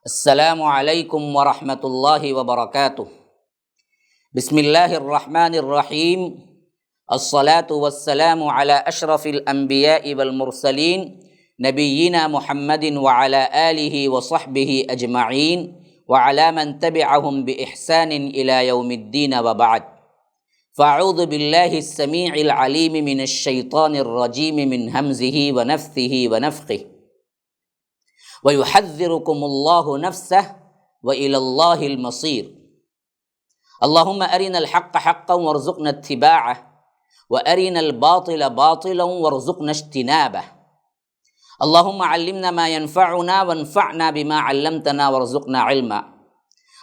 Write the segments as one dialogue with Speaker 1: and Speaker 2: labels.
Speaker 1: السلام علیکم ورحمۃ اللہ وبرکاتہ۔ بسم اللہ الرحمن الرحیم۔ الصلاة والسلام علی اشرف الانبیاء والمرسلین نبینا محمد وعلی آلہ وصحبہ اجمعین وعلی من تبعہم بإحسان الی یوم الدین وبعد۔ فاعوذ باللہ السمیع العلیم من الشیطان الرجیم من ہمزہ ونفثہ ونفخہ۔ وَيُحَذِّرُكُمُ اللَّهُ نَفْسَهُ وَإِلَى اللَّهِ الْمَصِيرُ۔ اللهم أرنا الحق حقا وارزقنا اتباعه وأرنا الباطل باطلا وارزقنا اجتنابه۔ اللهم علمنا ما ينفعنا وانفعنا بما علمتنا وارزقنا علما۔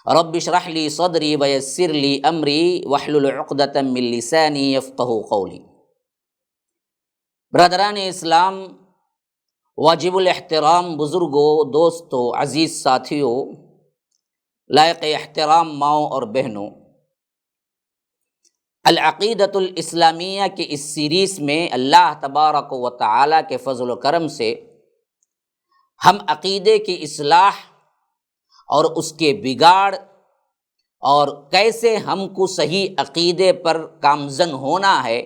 Speaker 1: رب اشرح لي صدري ويسر لي أمري واحلل عقدة من لساني يفقهوا قولي۔ برادران اسلام، واجب الاحترام بزرگوں، دوستوں، عزیز ساتھیوں، لائق احترام ماؤں اور بہنوں، العقیدۃ الاسلامیہ کے اس سیریز میں اللہ تبارک و تعالیٰ کے فضل و کرم سے ہم عقیدے کی اصلاح اور اس کے بگاڑ اور کیسے ہم کو صحیح عقیدے پر گامزن ہونا ہے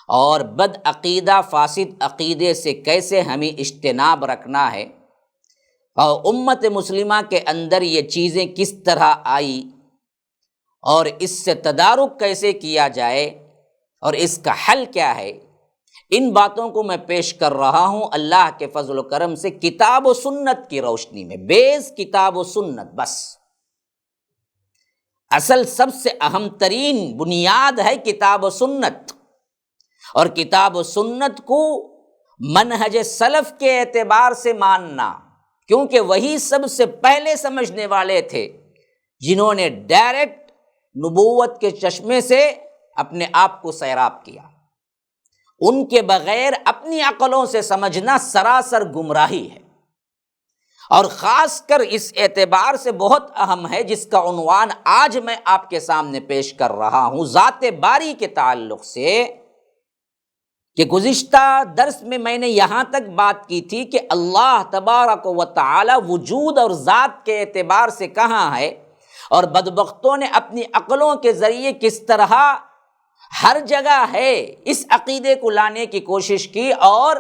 Speaker 1: اور بد عقیدہ فاسد عقیدے سے کیسے ہمیں اجتناب رکھنا ہے، اور امت مسلمہ کے اندر یہ چیزیں کس طرح آئی اور اس سے تدارک کیسے کیا جائے اور اس کا حل کیا ہے، ان باتوں کو میں پیش کر رہا ہوں اللہ کے فضل و کرم سے کتاب و سنت کی روشنی میں۔ بیس کتاب و سنت، بس اصل سب سے اہم ترین بنیاد ہے کتاب و سنت، اور کتاب و سنت کو منہج سلف کے اعتبار سے ماننا، کیونکہ وہی سب سے پہلے سمجھنے والے تھے جنہوں نے ڈائریکٹ نبوت کے چشمے سے اپنے آپ کو سیراب کیا۔ ان کے بغیر اپنی عقلوں سے سمجھنا سراسر گمراہی ہے، اور خاص کر اس اعتبار سے بہت اہم ہے جس کا عنوان آج میں آپ کے سامنے پیش کر رہا ہوں ذات باری کے تعلق سے، کہ گزشتہ درس میں نے یہاں تک بات کی تھی کہ اللہ تبارک و تعالی وجود اور ذات کے اعتبار سے کہاں ہے، اور بدبختوں نے اپنی عقلوں کے ذریعے کس طرح ہر جگہ ہے اس عقیدے کو لانے کی کوشش کی اور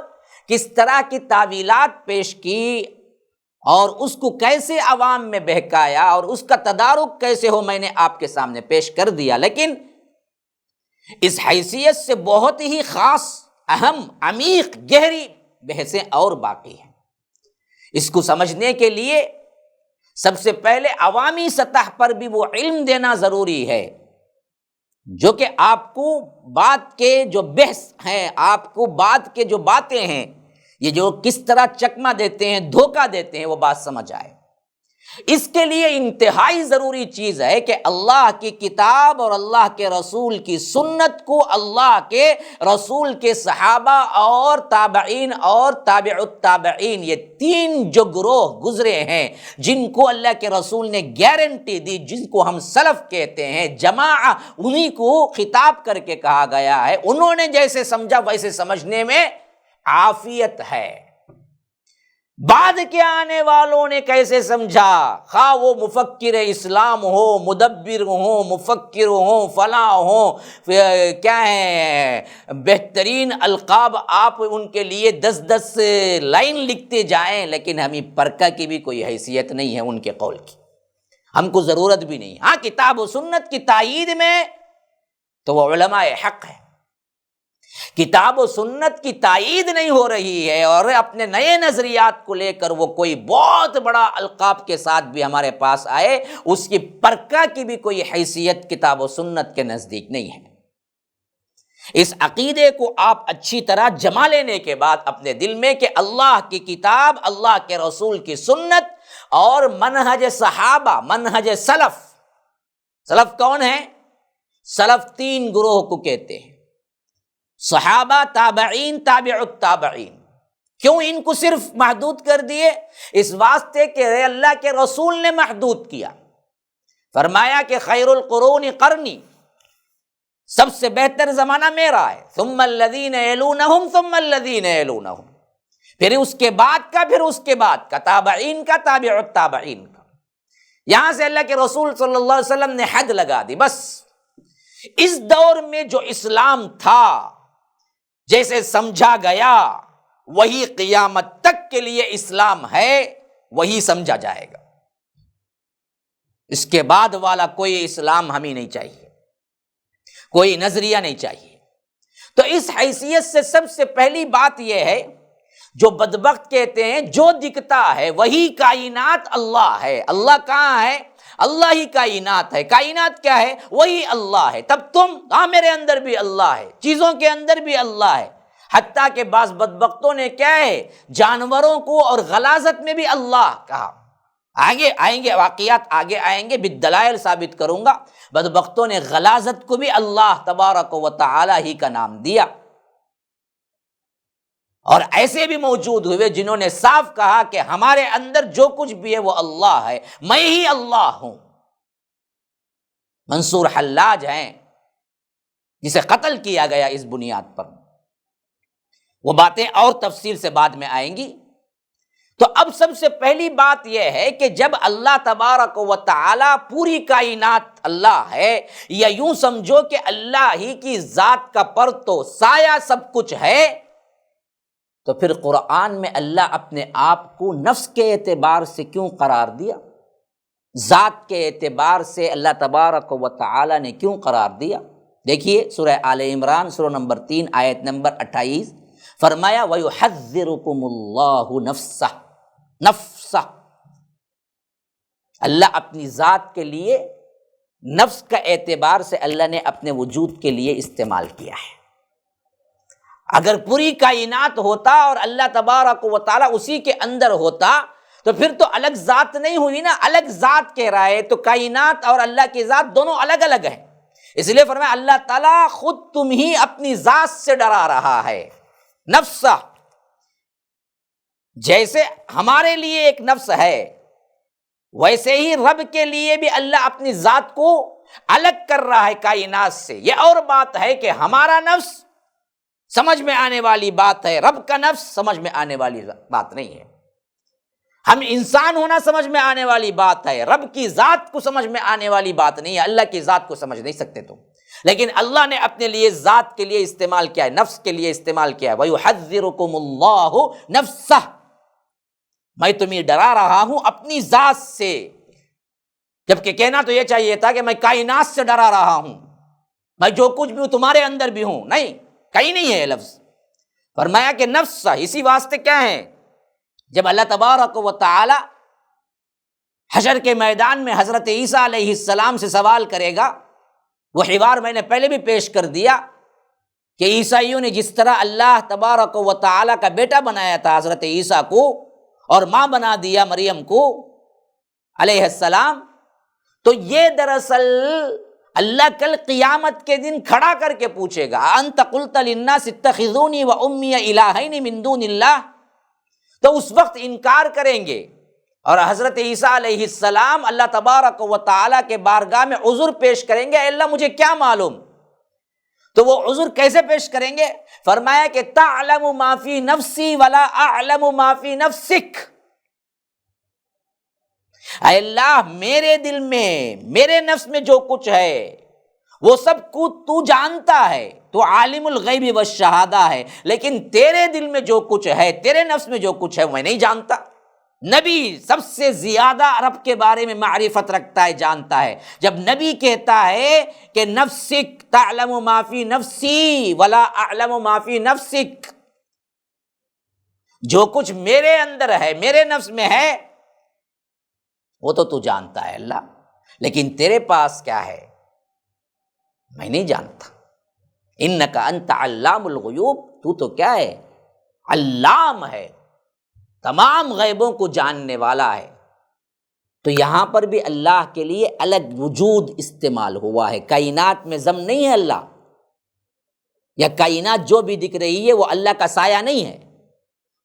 Speaker 1: کس طرح کی تعویلات پیش کی اور اس کو کیسے عوام میں بہکایا اور اس کا تدارک کیسے ہو، میں نے آپ کے سامنے پیش کر دیا۔ لیکن اس حیثیت سے بہت ہی خاص، اہم، عمیق، گہری بحثیں اور باقی ہیں۔ اس کو سمجھنے کے لیے سب سے پہلے عوامی سطح پر بھی وہ علم دینا ضروری ہے جو کہ آپ کو بات کے جو بحث ہیں، آپ کو بات کے جو باتیں ہیں، یہ جو کس طرح چکمہ دیتے ہیں، دھوکہ دیتے ہیں، وہ بات سمجھ آئے۔ اس کے لیے انتہائی ضروری چیز ہے کہ اللہ کی کتاب اور اللہ کے رسول کی سنت کو اللہ کے رسول کے صحابہ اور تابعین اور تابع التابعین، یہ تین جو گروہ گزرے ہیں جن کو اللہ کے رسول نے گارنٹی دی، جن کو ہم سلف کہتے ہیں، جماعہ، انہی کو خطاب کر کے کہا گیا ہے، انہوں نے جیسے سمجھا ویسے سمجھنے میں عافیت ہے۔ بعد کے آنے والوں نے کیسے سمجھا، خواہ وہ مفکر اسلام ہو، مدبر ہوں، مفکر ہوں، فلاں ہوں، کیا ہے بہترین القاب آپ ان کے لیے 10 لائن لکھتے جائیں، لیکن ہمیں پرکہ کی بھی کوئی حیثیت نہیں ہے ان کے قول کی، ہم کو ضرورت بھی نہیں۔ ہاں، کتاب و سنت کی تائید میں تو وہ علماء حق ہے، کتاب و سنت کی تائید نہیں ہو رہی ہے اور اپنے نئے نظریات کو لے کر وہ کوئی بہت بڑا القاب کے ساتھ بھی ہمارے پاس آئے، اس کی پرکہ کی بھی کوئی حیثیت کتاب و سنت کے نزدیک نہیں ہے۔ اس عقیدے کو آپ اچھی طرح جما لینے کے بعد اپنے دل میں کہ اللہ کی کتاب، اللہ کے رسول کی سنت اور منہج صحابہ، منہج سلف۔ سلف کون ہے؟ سلف تین گروہ کو کہتے ہیں، صحابہ، تابعین، تابع التابعین۔ کیوں ان کو صرف محدود کر دیے؟ اس واسطے کہ اللہ کے رسول نے محدود کیا، فرمایا کہ خیر القرون قرنی، سب سے بہتر زمانہ میرا ہے، ثم الذین یلونہم ثم الذین یلونہم، پھر اس کے بعد کا تابعین کا، تابع التابعین کا. یہاں سے اللہ کے رسول صلی اللہ علیہ وسلم نے حد لگا دی. بس اس دور میں جو اسلام تھا جیسے سمجھا گیا وہی قیامت تک کے لیے اسلام ہے، وہی سمجھا جائے گا. اس کے بعد والا کوئی اسلام ہمیں نہیں چاہیے، کوئی نظریہ نہیں چاہیے. تو اس حیثیت سے سب سے پہلی بات یہ ہے، جو بدبخت کہتے ہیں جو دکھتا ہے وہی کائنات اللہ ہے. اللہ کہاں ہے؟ اللہ ہی کائنات ہے. کائنات کیا ہے؟ وہی اللہ ہے. تب میرے اندر بھی اللہ ہے، چیزوں کے اندر بھی اللہ ہے. حتیٰ کہ بعض بدبختوں نے کیا ہے، جانوروں کو اور غلاظت میں بھی اللہ کہا. آگے آئیں گے واقعات، آگے آئیں گے، بالدلائل ثابت کروں گا. بدبختوں نے غلاظت کو بھی اللہ تبارک و تعالی ہی کا نام دیا. اور ایسے بھی موجود ہوئے جنہوں نے صاف کہا کہ ہمارے اندر جو کچھ بھی ہے وہ اللہ ہے، میں ہی اللہ ہوں. منصور حلاج ہیں جسے قتل کیا گیا اس بنیاد پر. وہ باتیں اور تفصیل سے بعد میں آئیں گی. تو اب سب سے پہلی بات یہ ہے کہ جب اللہ تبارک و تعالی پوری کائنات اللہ ہے، یا یوں سمجھو کہ اللہ ہی کی ذات کا پر تو سایہ سب کچھ ہے، تو پھر قرآن میں اللہ اپنے آپ کو نفس کے اعتبار سے کیوں قرار دیا؟ ذات کے اعتبار سے اللہ تبارک و تعالی نے کیوں قرار دیا؟ دیکھیے سورہ آل عمران سورہ نمبر 3 آیت نمبر 28، فرمایا وَيُحَذِّرُكُمُ اللَّهُ نَفْسَهُ. اللہ اپنی ذات کے لیے نفس کا اعتبار سے اللہ نے اپنے وجود کے لیے استعمال کیا ہے. اگر پوری کائنات ہوتا اور اللہ تبارک و تعالی اسی کے اندر ہوتا تو پھر تو الگ ذات نہیں ہوئی نا. الگ ذات کہہ رہا ہے تو کائنات اور اللہ کی ذات دونوں الگ الگ ہیں. اس لیے فرمایا اللہ تعالیٰ خود تم ہی اپنی ذات سے ڈرا رہا ہے. نفسہ، جیسے ہمارے لیے ایک نفس ہے ویسے ہی رب کے لیے بھی اللہ اپنی ذات کو الگ کر رہا ہے کائنات سے. یہ اور بات ہے کہ ہمارا نفس سمجھ میں آنے والی بات ہے، رب کا نفس سمجھ میں آنے والی بات نہیں ہے. ہم انسان ہونا سمجھ میں آنے والی بات ہے، رب کی ذات کو سمجھ میں آنے والی بات نہیں ہے. اللہ کی ذات کو سمجھ نہیں سکتے تم، لیکن اللہ نے اپنے لیے ذات کے لیے استعمال کیا ہے، نفس کے لیے استعمال کیا ہے. وَيُحَذِّرُكُمُ اللَّهُ نَفْسَهُ، میں تمہیں ڈرا رہا ہوں اپنی ذات سے. جبکہ کہنا تو یہ چاہیے تھا کہ میں کائنات سے ڈرا رہا ہوں، میں جو کچھ بھی ہوں تمہارے اندر بھی ہوں. نہیں، کہیں نہیں ہے یہ لفظ. فرمایا کہ نفس. اسی واسطے کیا ہے، جب اللہ تبارک و تعالی حشر کے میدان میں حضرت عیسیٰ علیہ السلام سے سوال کرے گا، وہ حوار میں نے پہلے بھی پیش کر دیا کہ عیسائیوں نے جس طرح اللہ تبارک و تعالی کا بیٹا بنایا تھا حضرت عیسیٰ کو اور ماں بنا دیا مریم کو علیہ السلام، تو یہ دراصل اللہ کل قیامت کے دن کھڑا کر کے پوچھے گا انت قلت للناس اتخذونی و امی الہین من دون اللہ. تو اس وقت انکار کریں گے اور حضرت عیسیٰ علیہ السلام اللہ تبارک و تعالیٰ کے بارگاہ میں عذر پیش کریں گے، اے اللہ مجھے کیا معلوم. تو وہ عذر کیسے پیش کریں گے؟ فرمایا کہ تعلم ما فی نفسی ولا اعلم ما فی نفسک. اے اللہ میرے دل میں، میرے نفس میں جو کچھ ہے وہ سب کو تو جانتا ہے، تو عالم الغیب والشہادہ ہے، لیکن تیرے دل میں جو کچھ ہے، تیرے نفس میں جو کچھ ہے میں نہیں جانتا. نبی سب سے زیادہ رب کے بارے میں معرفت رکھتا ہے، جانتا ہے. جب نبی کہتا ہے کہ نفسک تعلم ما فی نفسی ولا اعلم ما فی نفسک، جو کچھ میرے اندر ہے، میرے نفس میں ہے وہ تو جانتا ہے اللہ، لیکن تیرے پاس کیا ہے میں نہیں جانتا. انک انت علام الغیوب، تو کیا ہے، علام ہے، تمام غیبوں کو جاننے والا ہے. تو یہاں پر بھی اللہ کے لیے الگ وجود استعمال ہوا ہے. کائنات میں ضم نہیں ہے اللہ، یا کائنات جو بھی دکھ رہی ہے وہ اللہ کا سایہ نہیں ہے،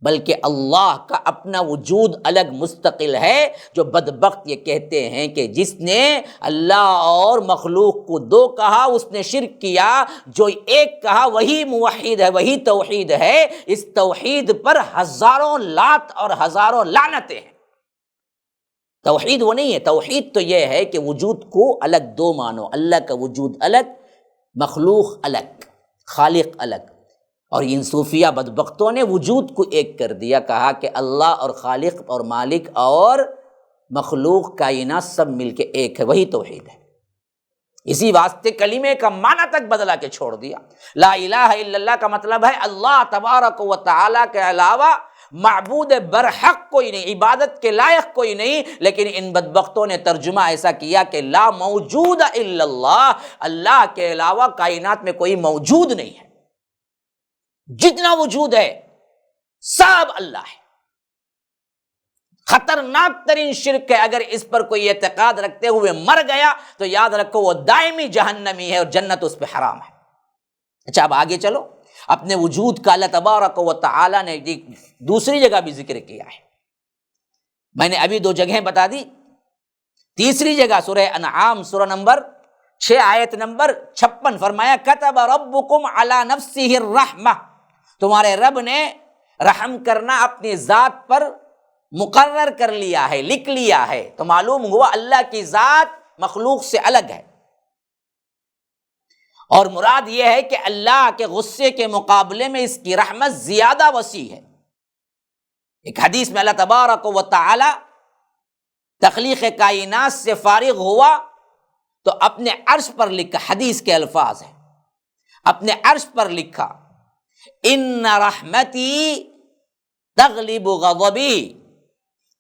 Speaker 1: بلکہ اللہ کا اپنا وجود الگ مستقل ہے۔ جو بدبخت یہ کہتے ہیں کہ جس نے اللہ اور مخلوق کو دو کہا اس نے شرک کیا، جو ایک کہا وہی موحد ہے، وہی توحید ہے۔ اس توحید پر ہزاروں لات اور ہزاروں لعنتیں ہیں۔ توحید وہ نہیں ہے، توحید تو یہ ہے کہ وجود کو الگ دو مانو، اللہ کا وجود الگ، مخلوق الگ، خالق الگ۔ اور ان صوفیہ بدبختوں نے وجود کو ایک کر دیا، کہا کہ اللہ اور خالق اور مالک اور مخلوق کائنات سب مل کے ایک ہے، وہی توحید ہے۔ اسی واسطے کلمے کا معنی تک بدلا کے چھوڑ دیا۔ لا الہ الا اللہ کا مطلب ہے اللہ تبارک و تعالیٰ کے علاوہ معبود برحق کوئی نہیں، عبادت کے لائق کوئی نہیں۔ لیکن ان بدبختوں نے ترجمہ ایسا کیا کہ لا موجود الا اللہ، اللہ کے علاوہ کائنات میں کوئی موجود نہیں ہے، جتنا وجود ہے سب اللہ ہے۔ خطرناک ترین شرک ہے، اگر اس پر کوئی اعتقاد رکھتے ہوئے مر گیا تو یاد رکھو وہ دائمی جہنمی ہے اور جنت اس پہ حرام ہے۔ اچھا اب آگے چلو، اپنے وجود کا اللہ تبارک و تعالی نے دوسری جگہ بھی ذکر کیا ہے۔ میں نے ابھی 2 جگہیں بتا دی، تیسری جگہ سورہ انعام سورہ نمبر 6 آیت نمبر 56 فرمایا کتب ربکم علی نفسہ الرحمہ، تمہارے رب نے رحم کرنا اپنی ذات پر مقرر کر لیا ہے، لکھ لیا ہے۔ تو معلوم ہوا اللہ کی ذات مخلوق سے الگ ہے، اور مراد یہ ہے کہ اللہ کے غصے کے مقابلے میں اس کی رحمت زیادہ وسیع ہے۔ ایک حدیث میں اللہ تبارک و تعالی تخلیق کائنات سے فارغ ہوا تو اپنے عرش پر لکھا، حدیث کے الفاظ ہیں، اپنے عرش پر لکھا ان رحمتی تغلب غضبی،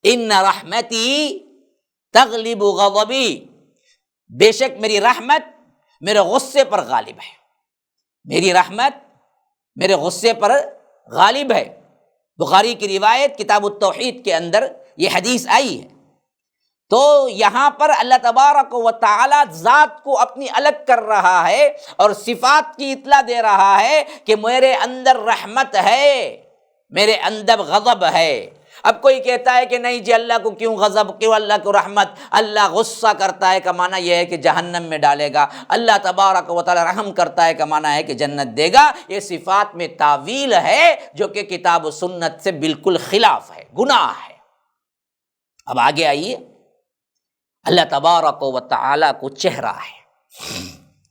Speaker 1: ان رحمتی تغلب غضبی، بے شک میری رحمت میرے غصے پر غالب ہے، میری رحمت میرے غصے پر غالب ہے۔ بخاری کی روایت کتاب التوحید کے اندر یہ حدیث آئی ہے۔ تو یہاں پر اللہ تبارک و تعالی ذات کو اپنی الگ کر رہا ہے اور صفات کی اطلاع دے رہا ہے کہ میرے اندر رحمت ہے، میرے اندر غضب ہے۔ اب کوئی کہتا ہے کہ نہیں جی اللہ کو کیوں غضب، کیوں اللہ کو رحمت، اللہ غصہ کرتا ہے کا معنی یہ ہے کہ جہنم میں ڈالے گا، اللہ تبارک و تعالی رحم کرتا ہے کا معنی ہے کہ جنت دے گا۔ یہ صفات میں تعویل ہے جو کہ کتاب و سنت سے بالکل خلاف ہے، گناہ ہے۔ اب آگے آئیے، اللہ تبارک و تعالی کو چہرہ ہے،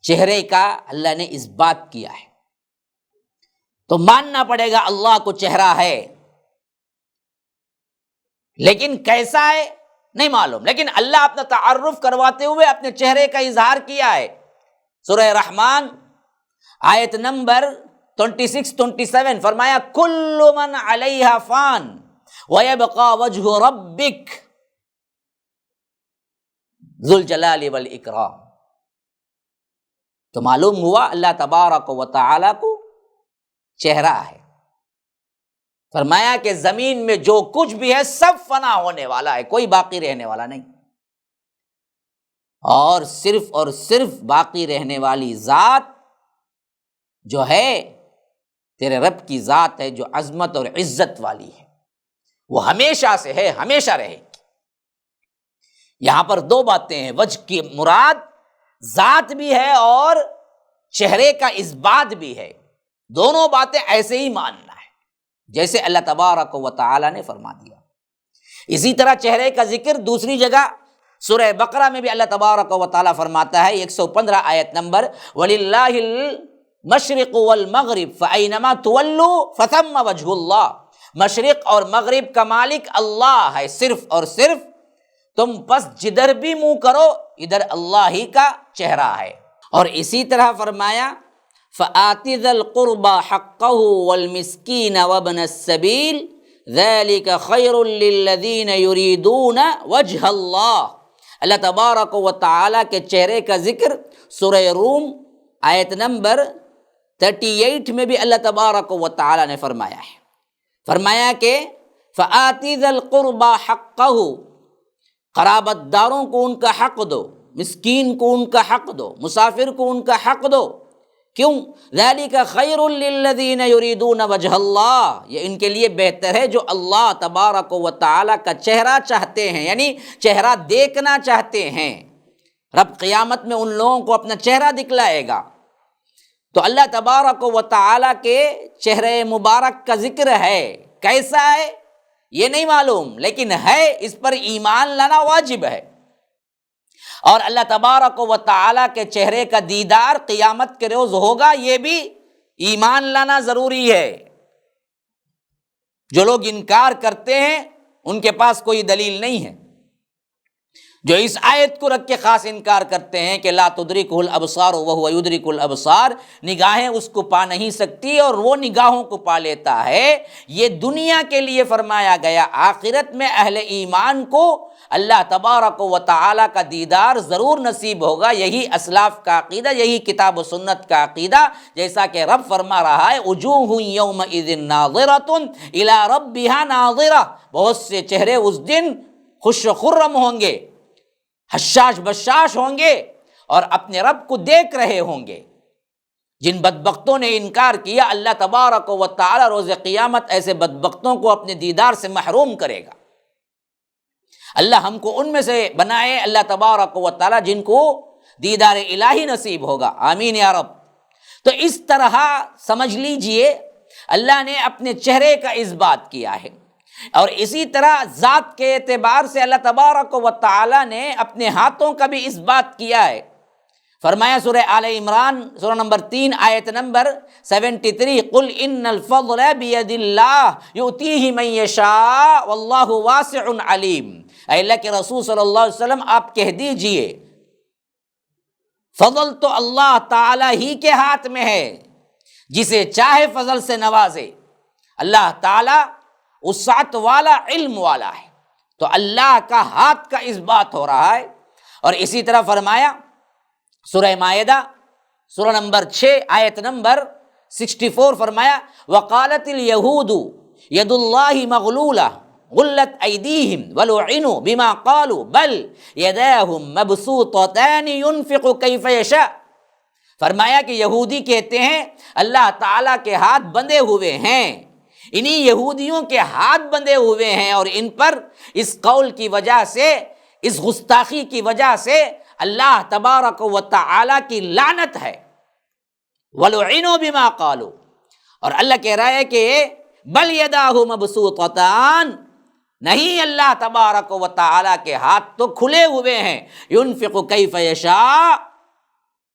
Speaker 1: چہرے کا اللہ نے اس بات کیا ہے، تو ماننا پڑے گا اللہ کو چہرہ ہے، لیکن کیسا ہے نہیں معلوم۔ لیکن اللہ اپنا تعارف کرواتے ہوئے اپنے چہرے کا اظہار کیا ہے۔ سورہ رحمان آیت نمبر 26-27 فرمایا کل من علیہا فان ویبقى وجہ ربک ذو الجلال والاکرام۔ تو معلوم ہوا اللہ تبارک و تعالی کو چہرہ ہے۔ فرمایا کہ زمین میں جو کچھ بھی ہے سب فنا ہونے والا ہے، کوئی باقی رہنے والا نہیں، اور صرف باقی رہنے والی ذات جو ہے تیرے رب کی ذات ہے، جو عظمت اور عزت والی ہے، وہ ہمیشہ سے ہے، ہمیشہ رہے گی۔ یہاں پر 2 باتیں ہیں، وجہ کی مراد ذات بھی ہے اور چہرے کا اثبات بھی ہے، دونوں باتیں ایسے ہی ماننا ہے جیسے اللہ تبارک و تعالی نے فرما دیا۔ اسی طرح چہرے کا ذکر دوسری جگہ سورہ بقرہ میں بھی اللہ تبارک و تعالی فرماتا ہے، 115 آیت نمبر وَلِلَّهِ الْمَشْرِقُ وَالْمَغْرِبُ فَأَيْنَمَا تُوَلُّوا فَثَمَّ وَجْهُ اللَّهِ، مشرق اور مغرب کا مالک اللہ ہے، صرف اور صرف تم پس جدھر بھی منہ کرو ادھر اللہ ہی کا چہرہ ہے۔ اور اسی طرح فرمایا فَآتِ ذَا الْقُرْبَى حَقَّهُ وَالْمِسْكِينَ وَابْنَ السَّبِيلِ ذَلِكَ خَيْرٌ لِّلَّذِينَ يُرِيدُونَ وَجْهَ اللَّهِ۔ اللہ تبارک و تعالی کے چہرے کا ذکر سورہ روم آیت نمبر 38 میں بھی اللہ تبارک و تعالی نے فرمایا ہے۔ فرمایا کہ فَآتِ ذَا الْقُرْبَى حَقَّهُ، قرابت داروں کو ان کا حق دو، مسکین کو ان کا حق دو، مسافر کو ان کا حق دو، کیوں؟ ذالک خیر للذین یریدون وجہ اللہ، یہ ان کے لیے بہتر ہے جو اللہ تبارک و تعالی کا چہرہ چاہتے ہیں، یعنی چہرہ دیکھنا چاہتے ہیں۔ رب قیامت میں ان لوگوں کو اپنا چہرہ دکھلائے گا۔ تو اللہ تبارک و تعالی کے چہرے مبارک کا ذکر ہے، کیسا ہے یہ نہیں معلوم، لیکن ہے، اس پر ایمان لانا واجب ہے۔ اور اللہ تبارک و تعالی کے چہرے کا دیدار قیامت کے روز ہوگا، یہ بھی ایمان لانا ضروری ہے۔ جو لوگ انکار کرتے ہیں ان کے پاس کوئی دلیل نہیں ہے۔ جو اس آیت کو رکھ کے خاص انکار کرتے ہیں کہ لا تدرکہ الابصار وہو یدرک الابصار، نگاہیں اس کو پا نہیں سکتی اور وہ نگاہوں کو پا لیتا ہے، یہ دنیا کے لیے فرمایا گیا۔ آخرت میں اہل ایمان کو اللہ تبارک و تعالی کا دیدار ضرور نصیب ہوگا۔ یہی اسلاف کا عقیدہ، یہی کتاب و سنت کا عقیدہ، جیسا کہ رب فرما رہا ہے وجوہ یومئذ ناظرۃ الی ربہا ناظرہ، بہت سے چہرے اس دن خوش و خرم ہوں گے، حشاش بشاش ہوں گے اور اپنے رب کو دیکھ رہے ہوں گے۔ جن بدبختوں نے انکار کیا، اللہ تبارک و تعالی روز قیامت ایسے بدبختوں کو اپنے دیدار سے محروم کرے گا۔ اللہ ہم کو ان میں سے بنائے، اللہ تبارک و تعالی جن کو دیدار الہی نصیب ہوگا، آمین یا رب۔ تو اس طرح سمجھ لیجئے اللہ نے اپنے چہرے کا اثبات کیا ہے، اور اسی طرح ذات کے اعتبار سے اللہ تبارک و تعالی نے اپنے ہاتھوں کا بھی اثبات کیا ہے۔ فرمایا سورہ آل عمران سورہ نمبر 3 آیت نمبر 73، قل ان الفضل بید اللہ یؤتیہ من یشاء واللہ واسع علیم۔ اے اللہ کے رسول صلی اللہ علیہ وسلم آپ کہہ دیجئے فضل تو اللہ تعالی ہی کے ہاتھ میں ہے، جسے چاہے فضل سے نوازے۔ اللہ تعالی وسعت والا، علم والا ہے، تو اللہ کا ہاتھ کا اثبات ہو رہا ہے۔ اور اسی طرح فرمایا سورہ مائدہ سورہ نمبر 6 آیت نمبر 64، فرمایا وقالت الیہود ید اللہ مغلولہ غلت ایدیہم ولعنوا بما قالوا بل یداہ مبسوطتان ينفق کیف یشاء۔ فرمایا کہ یہودی کہتے ہیں اللہ تعالیٰ کے ہاتھ بندھے ہوئے ہیں، انہی یہودیوں کے ہاتھ بندھے ہوئے ہیں، اور ان پر اس قول کی وجہ سے، اس گستاخی کی وجہ سے اللہ تبارک و تعالی کی لعنت ہے۔ وَلُعِنُوا بِمَا قَالُوا، اور اللہ کہہ رہا ہے کہ بل یداہ مبسوطتان، نہیں، اللہ تبارک و تعالی کے ہاتھ تو کھلے ہوئے ہیں، ينفق کیف یشاء،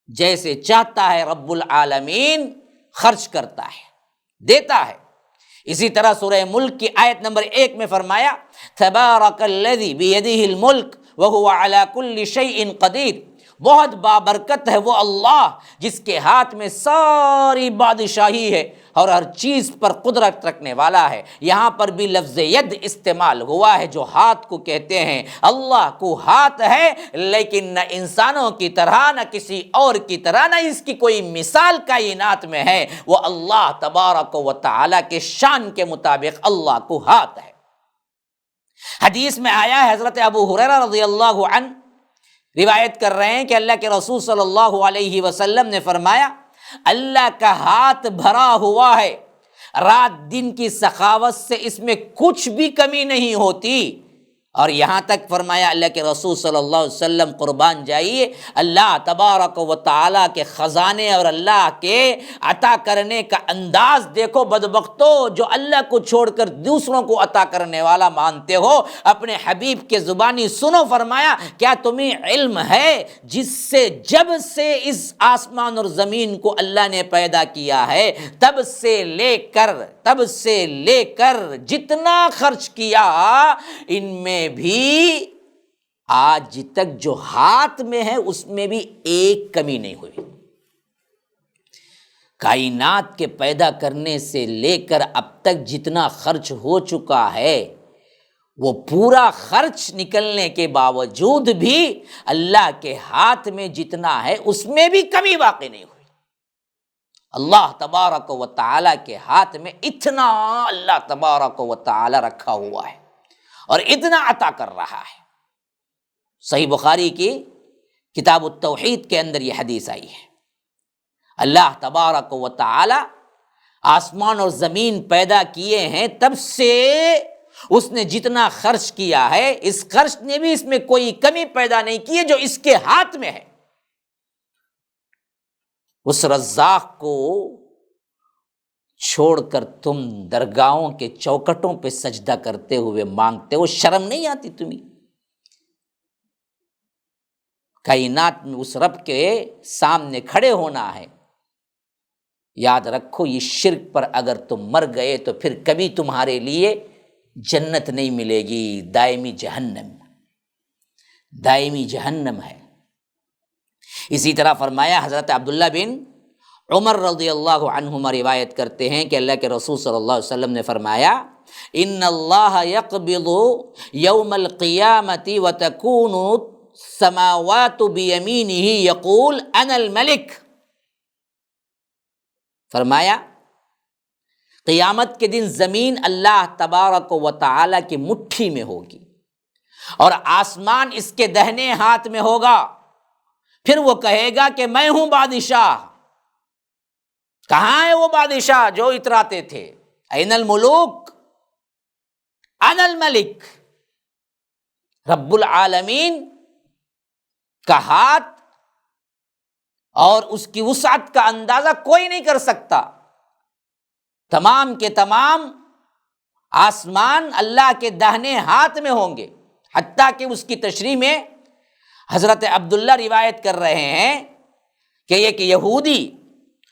Speaker 1: جیسے چاہتا ہے رب العالمین خرچ کرتا ہے، دیتا ہے۔ اسی طرح سورہ ملک کی آیت نمبر 1 میں فرمایا تبارک الذی بیدہ الملک وہو علی کل شیء قدیر، بہت بابرکت ہے وہ اللہ جس کے ہاتھ میں ساری بادشاہی ہے اور ہر چیز پر قدرت رکھنے والا ہے۔ یہاں پر بھی لفظ ید استعمال ہوا ہے، جو ہاتھ کو کہتے ہیں۔ اللہ کو ہاتھ ہے، لیکن نہ انسانوں کی طرح، نہ کسی اور کی طرح، نہ اس کی کوئی مثال کائنات میں ہے۔ وہ اللہ تبارک و تعالی کے شان کے مطابق اللہ کو ہاتھ ہے۔ حدیث میں آیا ہے، حضرت ابو ہریرہ رضی اللہ عنہ روایت کر رہے ہیں کہ اللہ کے رسول صلی اللہ علیہ وسلم نے فرمایا اللہ کا ہاتھ بھرا ہوا ہے، رات دن کی سخاوت سے اس میں کچھ بھی کمی نہیں ہوتی۔ اور یہاں تک فرمایا اللہ کے رسول صلی اللہ علیہ وسلم قربان جائیے، اللہ تبارک و تعالیٰ کے خزانے اور اللہ کے عطا کرنے کا انداز دیکھو۔ بدبختو جو اللہ کو چھوڑ کر دوسروں کو عطا کرنے والا مانتے ہو، اپنے حبیب کے زبانی سنو، فرمایا کیا تمہیں علم ہے جس سے جب سے اس آسمان اور زمین کو اللہ نے پیدا کیا ہے تب سے لے کر جتنا خرچ کیا، ان میں بھی آج تک جو ہاتھ میں ہے اس میں بھی ایک کمی نہیں ہوئی۔ کائنات کے پیدا کرنے سے لے کر اب تک جتنا خرچ ہو چکا ہے، وہ پورا خرچ نکلنے کے باوجود بھی اللہ کے ہاتھ میں جتنا ہے اس میں بھی کمی واقع نہیں ہوئی۔ اللہ تبارک و تعالی کے ہاتھ میں اتنا اللہ تبارک و تعالی رکھا ہوا ہے اور اتنا عطا کر رہا ہے۔ صحیح بخاری کی کتاب التوحید کے اندر یہ حدیث آئی ہے۔ اللہ تبارک و تعالی آسمان اور زمین پیدا کیے ہیں، تب سے اس نے جتنا خرچ کیا ہے، اس خرچ نے بھی اس میں کوئی کمی پیدا نہیں کی ہے جو اس کے ہاتھ میں ہے۔ اس رزاق کو چھوڑ کر تم درگاہوں کے چوکٹوں پہ سجدہ کرتے ہوئے مانگتے ہو، شرم نہیں آتی تمہیں؟ کائنات میں اس رب کے سامنے کھڑے ہونا ہے۔ یاد رکھو، یہ شرک پر اگر تم مر گئے تو پھر کبھی تمہارے لیے جنت نہیں ملے گی، دائمی جہنم، دائمی جہنم ہے۔ اسی طرح فرمایا، حضرت عبداللہ بن عمر رضی اللہ عنہما روایت کرتے ہیں کہ اللہ کے رسول صلی اللہ علیہ وسلم نے فرمایا، ان اللہ یقبض یوم القیامۃ وتکون السماوات بیمینہ یقول انا الملک۔ فرمایا قیامت کے دن زمین اللہ تبارک و تعالی کی مٹھی میں ہوگی اور آسمان اس کے دہنے ہاتھ میں ہوگا، پھر وہ کہے گا کہ میں ہوں بادشاہ۔ کہاں ہے وہ بادشاہ جو اتراتے تھے؟ این الملوک، انا الملک۔ رب العالمین کا ہاتھ اور اس کی وسعت کا اندازہ کوئی نہیں کر سکتا۔ تمام کے تمام آسمان اللہ کے داہنے ہاتھ میں ہوں گے، حتیٰ کہ اس کی تشریح میں حضرت عبداللہ روایت کر رہے ہیں کہ ایک یہودی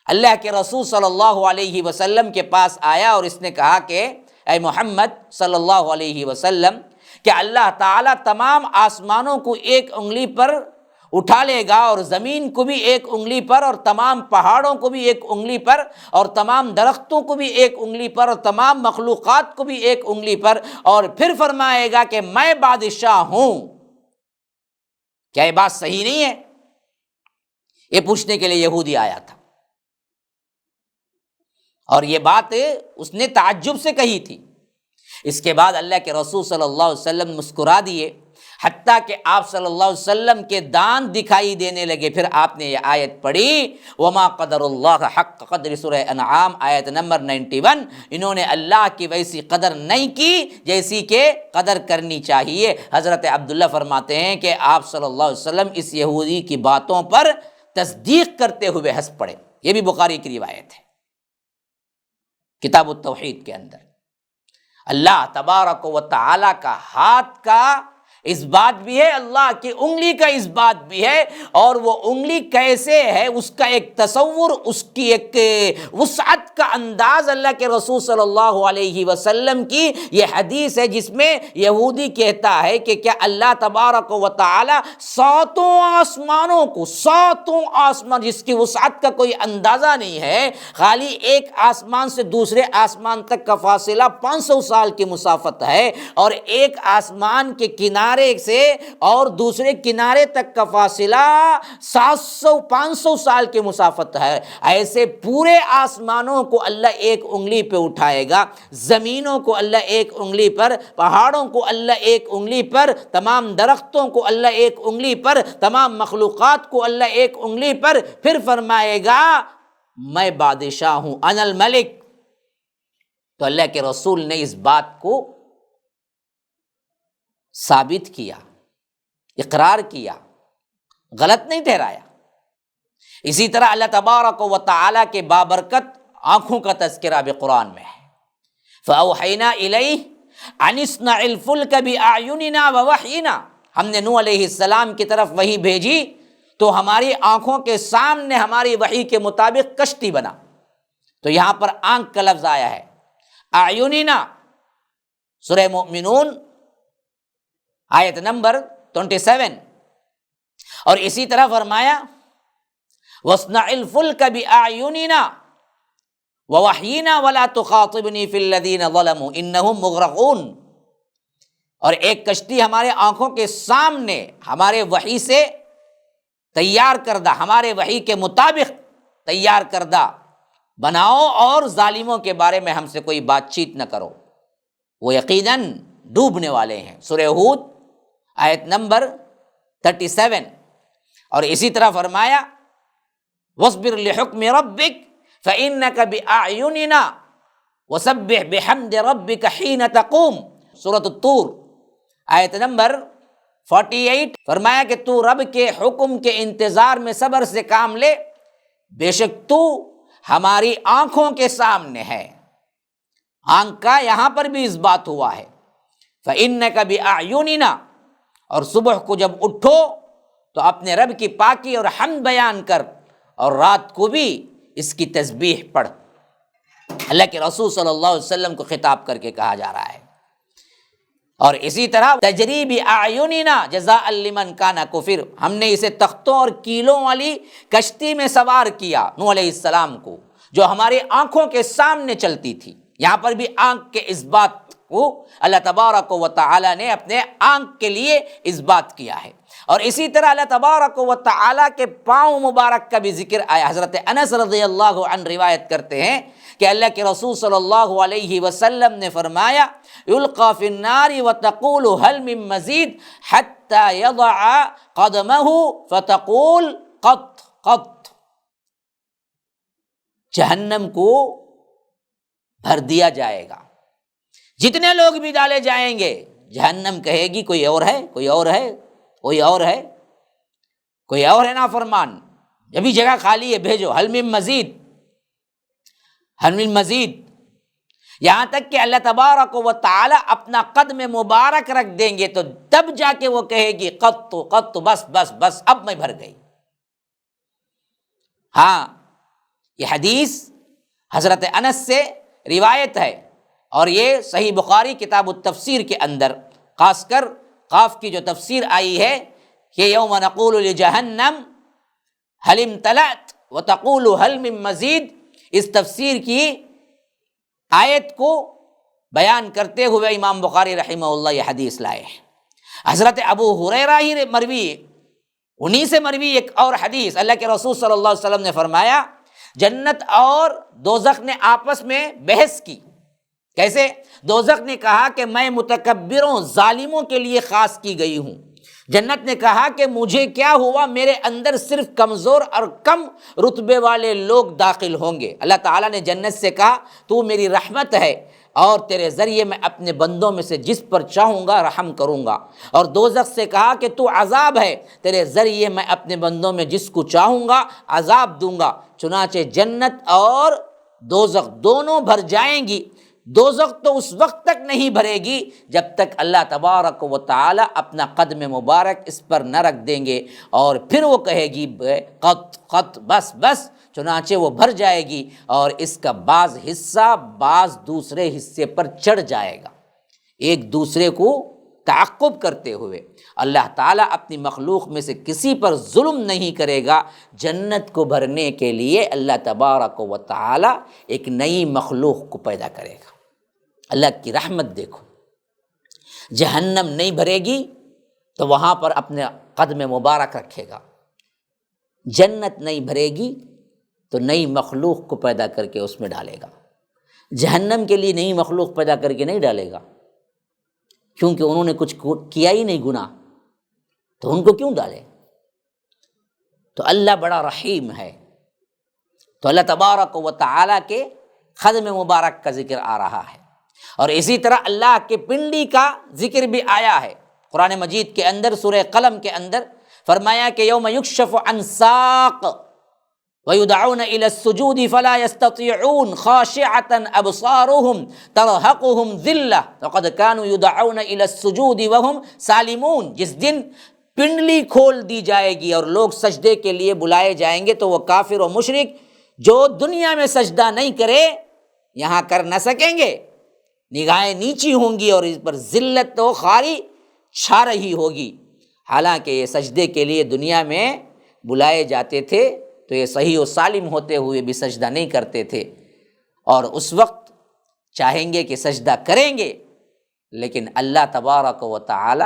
Speaker 1: اللہ کے رسول صلی اللہ علیہ وسلم کے پاس آیا اور اس نے کہا کہ اے محمد صلی اللہ علیہ وسلم، کہ اللہ تعالیٰ تمام آسمانوں کو ایک انگلی پر اٹھا لے گا اور زمین کو بھی ایک انگلی پر اور تمام پہاڑوں کو بھی ایک انگلی پر اور تمام درختوں کو بھی ایک انگلی پر اور تمام مخلوقات کو بھی ایک انگلی پر، اور پھر فرمائے گا کہ میں بادشاہ ہوں۔ کیا یہ بات صحیح نہیں ہے؟ یہ پوچھنے کے لیے یہودی آیا تھا، اور یہ بات اس نے تعجب سے کہی تھی۔ اس کے بعد اللہ کے رسول صلی اللہ علیہ وسلم مسکرا دیے، حتیٰ کہ آپ صلی اللہ علیہ وسلم کے دانت دکھائی دینے لگے۔ پھر آپ نے یہ آیت پڑھی، وما قدر اللہ حق قدر، سورہ انعام آیت نمبر 91۔ انہوں نے اللہ کی ویسی قدر نہیں کی جیسی کہ قدر کرنی چاہیے۔ حضرت عبداللہ فرماتے ہیں کہ آپ صلی اللہ علیہ وسلم اس یہودی کی باتوں پر تصدیق کرتے ہوئے ہنس پڑے۔ یہ بھی بخاری کی روایت ہے، کتاب التوحید کے اندر۔ اللہ تبارک و تعالی کا ہاتھ کا اس بات بھی ہے، اللہ کی انگلی کا اس بات بھی ہے، اور وہ انگلی کیسے ہے اس کا ایک تصور، اس کی ایک وسعت کا انداز اللہ کے رسول صلی اللہ علیہ وسلم کی یہ حدیث ہے، جس میں یہودی کہتا ہے کہ کیا اللہ تبارک و تعالی ساتوں آسمانوں کو، ساتوں آسمان جس کی وسعت کا کوئی اندازہ نہیں ہے، خالی ایک آسمان سے دوسرے آسمان تک کا فاصلہ 500 سال کی مسافت ہے، اور ایک آسمان کے کنارے سے اور دوسرے کنارے تک کا فاصلہ 500 سال کی مسافت ہے۔ ایسے پورے آسمانوں کو اللہ ایک انگلی پہ اٹھائے گا، زمینوں کو اللہ ایک انگلی پر، پہاڑوں کو اللہ ایک انگلی پر، تمام درختوں کو اللہ ایک انگلی پر، تمام مخلوقات کو اللہ ایک انگلی پر، پھر فرمائے گا میں بادشاہ ہوں، انا الملک۔ تو اللہ کے رسول نے اس بات کو ثابت کیا، اقرار کیا، غلط نہیں ٹھہرایا۔ اسی طرح اللہ تبارک و تعالیٰ کے بابرکت آنکھوں کا تذکرہ بھی قرآن میں ہے۔ فَأَوْحَيْنَا إِلَيْهِ أَنِ اصْنَعِ الْفُلْكَ بِأَعْيُنِنَا وَوَحْيِنَا۔ ہم نے نوح علیہ السلام کی طرف وحی بھیجی تو ہماری آنکھوں کے سامنے ہماری وحی کے مطابق کشتی بنا۔ تو یہاں پر آنکھ کا لفظ آیا ہے، اعیننا، سورہ مومنون آیت نمبر 27۔ اور اسی طرح فرمایا وَاصْنَعِ الْفُلْكَ بِأَعْيُنِنَا وَوَحْيِنَا وَلَا تُخَاطِبْنِي فِي الَّذِينَ ظَلَمُوا إِنَّهُمْ مُغْرَقُونَ۔ اور ایک کشتی ہمارے آنکھوں کے سامنے ہمارے وحی سے تیار کردہ، ہمارے وحی کے مطابق تیار کردہ بناؤ، اور ظالموں کے بارے میں ہم سے کوئی بات چیت نہ کرو، وہ یقیناً ڈوبنے والے ہیں۔ سورہ ہود آیت نمبر 37۔ اور اسی طرح فرمایا وَاصْبِرْ لِحُكْمِ رَبِّكَ فَإِنَّكَ بِأَعْيُنِنَا وَسَبِّحْ بِحَمْدِ رَبِّكَ حِينَ تَقُومُ، سورۃ الطور آیت نمبر 48۔ فرمایا کہ تو رب کے حکم کے انتظار میں صبر سے کام لے، بے شک تو ہماری آنکھوں کے سامنے ہے۔ آنکھ کا یہاں پر بھی اس بات ہوا ہے، فَإِنَّكَ بِأَعْيُنِنَا، اور صبح کو جب اٹھو تو اپنے رب کی پاکی اور حمد بیان کر، اور رات کو بھی اس کی تسبیح پڑھ۔ اللہ کے رسول صلی اللہ علیہ وسلم کو خطاب کر کے کہا جا رہا ہے۔ اور اسی طرح تجری بِأَعْيُنِنَا جَزَاءً لِمَنْ كَانَ كُفِرَ، ہم نے اسے تختوں اور کیلوں والی کشتی میں سوار کیا نوح علیہ السلام کو، جو ہماری آنکھوں کے سامنے چلتی تھی۔ یہاں پر بھی آنکھ کے اس بات کو اللہ تبارک و تعالی نے اپنے آنکھ کے لیے اس بات کیا ہے۔ اور اسی طرح اللہ تبارک و تعالی کے پاؤں مبارک کا بھی ذکر آیا۔ حضرت انس رضی اللہ عنہ روایت کرتے ہیں کہ اللہ کے رسول صلی اللہ علیہ وسلم نے فرمایا، یلقی فی النار وتقول هل من مزید حتی یضع قدمہ فتقول قط قط، جہنم کو بھر دیا جائے گا، جتنے لوگ بھی ڈالے جائیں گے، جہنم کہے گی کوئی اور ہے، کوئی اور ہے، کوئی اور ہے، کوئی اور ہے نافرمان، ابھی جگہ خالی ہے، بھیجو، حل من مزید، حل من مزید، یہاں تک کہ اللہ تبارک و تعالی اپنا قدم مبارک رکھ دیں گے تو تب جا کے وہ کہے گی قط قط، بس بس بس، اب میں بھر گئی۔ ہاں، یہ حدیث حضرت انس سے روایت ہے، اور یہ صحیح بخاری کتاب التفسیر کے اندر خاص کر قاف کی جو تفسیر آئی ہے کہ یوم نقول لجہنم هل امتلأت وتقول هل من مزید، اس تفسیر کی آیت کو بیان کرتے ہوئے امام بخاری رحمہ اللہ یہ حدیث لائے ہیں۔ حضرت ابو ہریرہ ہی مروی، انہی سے مروی ایک اور حدیث، اللہ کے رسول صلی اللہ علیہ وسلم نے فرمایا جنت اور دوزخ نے آپس میں بحث کی۔ کیسے؟ دوزخ نے کہا کہ میں متکبروں ظالموں کے لیے خاص کی گئی ہوں، جنت نے کہا کہ مجھے کیا ہوا، میرے اندر صرف کمزور اور کم رتبے والے لوگ داخل ہوں گے۔ اللہ تعالیٰ نے جنت سے کہا تو میری رحمت ہے اور تیرے ذریعے میں اپنے بندوں میں سے جس پر چاہوں گا رحم کروں گا، اور دوزخ سے کہا کہ تو عذاب ہے، تیرے ذریعے میں اپنے بندوں میں جس کو چاہوں گا عذاب دوں گا۔ چنانچہ جنت اور دوزخ دونوں بھر جائیں گی۔ دوزخ تو اس وقت تک نہیں بھرے گی جب تک اللہ تبارک و تعالی اپنا قدم مبارک اس پر نہ رکھ دیں گے، اور پھر وہ کہے گی قط قط، بس بس، چنانچہ وہ بھر جائے گی، اور اس کا بعض حصہ بعض دوسرے حصے پر چڑھ جائے گا، ایک دوسرے کو تعقب کرتے ہوئے۔ اللہ تعالیٰ اپنی مخلوق میں سے کسی پر ظلم نہیں کرے گا۔ جنت کو بھرنے کے لیے اللہ تبارک و تعالی ایک نئی مخلوق کو پیدا کرے گا۔ اللہ کی رحمت دیکھو، جہنم نہیں بھرے گی تو وہاں پر اپنے قدم مبارک رکھے گا، جنت نہیں بھرے گی تو نئی مخلوق کو پیدا کر کے اس میں ڈالے گا۔ جہنم کے لیے نئی مخلوق پیدا کر کے نہیں ڈالے گا، کیونکہ انہوں نے کچھ کیا ہی نہیں گناہ، تو ان کو کیوں ڈالے؟ تو اللہ بڑا رحیم ہے۔ تو اللہ تبارک و تعالیٰ کے قدم مبارک کا ذکر آ رہا ہے، اور اسی طرح اللہ کے پنڈلی کا ذکر بھی آیا ہے قرآن مجید کے اندر۔ سورہ قلم کے اندر فرمایا کہ یوم یکشف عن ساق وَيُدْعَوْنَ إِلَى السُّجُودِ فَلَا يَسْتَطِيعُونَ خَاشِعَةً أَبْصَارُهُمْ تَرْهَقُهُمْ ذِلَّةٌ وَقَدْ كَانُوا يُدْعَوْنَ إِلَى السُّجُودِ وَهُمْ سَالِمُونَ، جس دن پنڈلی کھول دی جائے گی اور لوگ سجدے کے لیے بلائے جائیں گے تو وہ کافر و مشرک جو دنیا میں سجدہ نہیں کرے یہاں کر نہ سکیں گے، نگاہیں نیچی ہوں گی اور اس پر ذلت و خواری چھا رہی ہوگی۔ حالانکہ یہ سجدے کے لیے دنیا میں بلائے جاتے تھے تو یہ صحیح و سالم ہوتے ہوئے بھی سجدہ نہیں کرتے تھے، اور اس وقت چاہیں گے کہ سجدہ کریں گے، لیکن اللہ تبارک و تعالی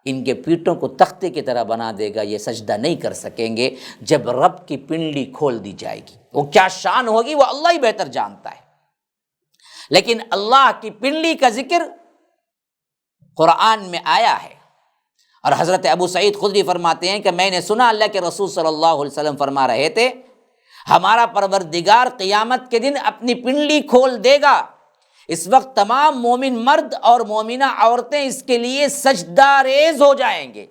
Speaker 1: ان کے پیٹوں کو تختے کی طرح بنا دے گا، یہ سجدہ نہیں کر سکیں گے جب رب کی پنڈلی کھول دی جائے گی۔ وہ کیا شان ہوگی وہ اللہ ہی بہتر جانتا ہے، لیکن اللہ کی پنڈلی کا ذکر قرآن میں آیا ہے۔ اور حضرت ابو سعید خدری فرماتے ہیں کہ میں نے سنا اللہ کے رسول صلی اللہ علیہ وسلم فرما رہے تھے ہمارا پروردگار قیامت کے دن اپنی پنڈلی کھول دے گا، اس وقت تمام مومن مرد اور مومنہ عورتیں اس کے لیے سجدہ ریز ہو جائیں گے،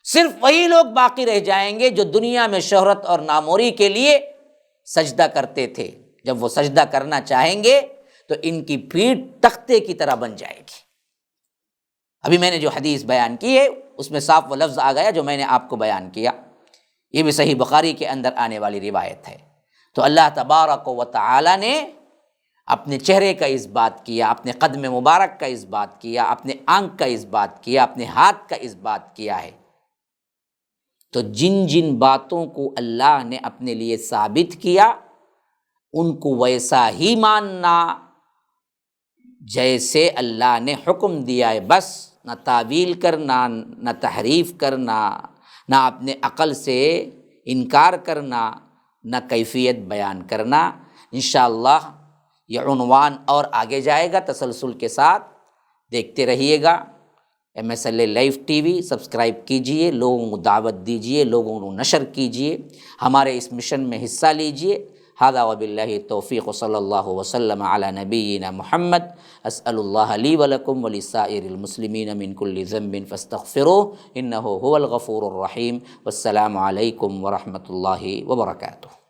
Speaker 1: صرف وہی لوگ باقی رہ جائیں گے جو دنیا میں شہرت اور ناموری کے لیے سجدہ کرتے تھے۔ جب وہ سجدہ کرنا چاہیں گے تو ان کی پیٹھ تختے کی طرح بن جائے گی۔ ابھی میں نے جو حدیث بیان کی ہے اس میں صاف وہ لفظ آ گیا جو میں نے آپ کو بیان کیا، یہ بھی صحیح بخاری کے اندر آنے والی روایت ہے۔ تو اللہ تبارک و تعالی نے اپنے چہرے کا اس بات کیا، اپنے قدم مبارک کا اس بات کیا، اپنے آنکھ کا اس بات کیا، اپنے ہاتھ کا اس بات کیا ہے۔ تو جن جن باتوں کو اللہ نے اپنے لیے ثابت کیا ان کو ویسا ہی ماننا جیسے اللہ نے حکم دیا ہے، بس نہ تعویل کرنا، نہ تحریف کرنا، نہ اپنے عقل سے انکار کرنا، نہ کیفیت بیان کرنا۔ انشاءاللہ یہ عنوان اور آگے جائے گا تسلسل کے ساتھ، دیکھتے رہیے گا۔ MSLA live T V subscribe کیجئے، لوگوں کو دعوت دیجئے، لوگوں کو نشر کیجئے، ہمارے اس مشن میں حصہ لیجئے۔ ھذا وباللہ التوفیق، صلی اللہ وسلم علی نبینا محمد۔ اسأل اللہ لی ولکم ولسائر المسلمین من کل ذنب فاستغفروہ انہ هو الغفور الرحیم۔ والسلام علیکم ورحمۃ اللہ وبرکاتہ۔